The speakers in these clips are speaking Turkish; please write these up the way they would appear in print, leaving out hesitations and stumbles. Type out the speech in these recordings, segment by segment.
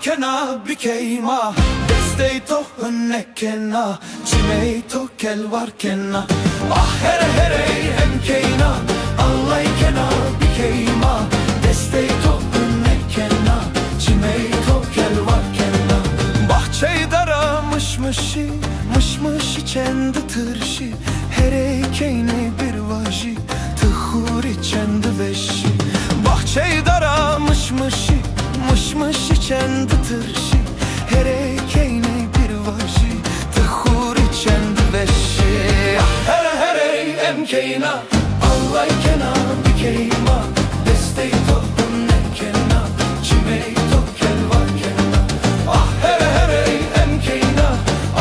kena bikeyma destey to hünnekena çimey to kel var kena ah here here em keyna Allah kena bikeyma destey to hünnekena çimey to kel var kena bahçey dara mışmışı mışmış içendi tırşı here keyni bir vaji tıhur içendi veşi bahçey dara mışmışı mışmış içendi tırşı here keyni bir vaji tıhur içendi veşi here here em keyna Allah kena bikeyma destey to hünnekena çimey to kel var kena ah here here em keyna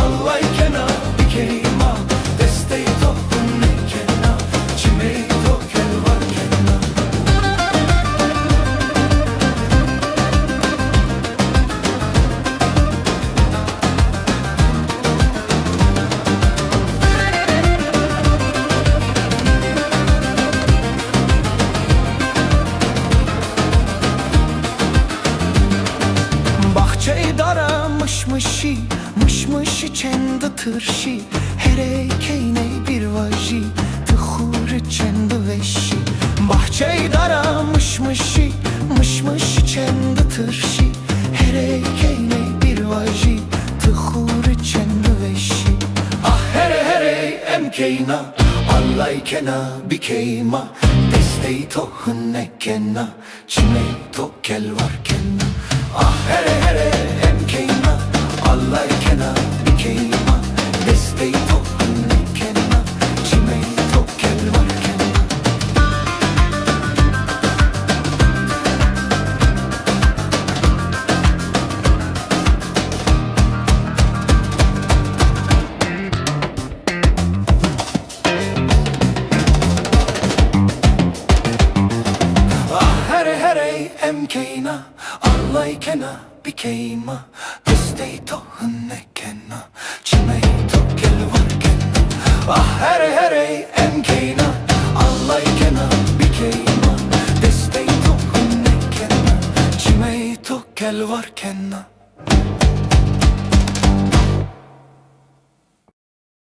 Allah kena bikeyma destey to hünnekena çimey to kel var kena bahçey dara mışmışı mışmış içendi tırşı here keyne bir vaji tıhur içendi veşi bahçey dara mışmışı mışmış içendi tırşı here keyne bir vaji tıhur içendi veşi ah here here em keyna Allah kena bikeyma destey to hünnekena çimey to kel var kena ah here here em keyna Allah kena bikeyma destey to hünnekena çimey to kel var kena ah here here em keyna Allah kena bikeyma destey to hünnekena çimey to kel var kena ah here here em keyna Allah kena bikeyma destey to hünnekena çimey to kel var kena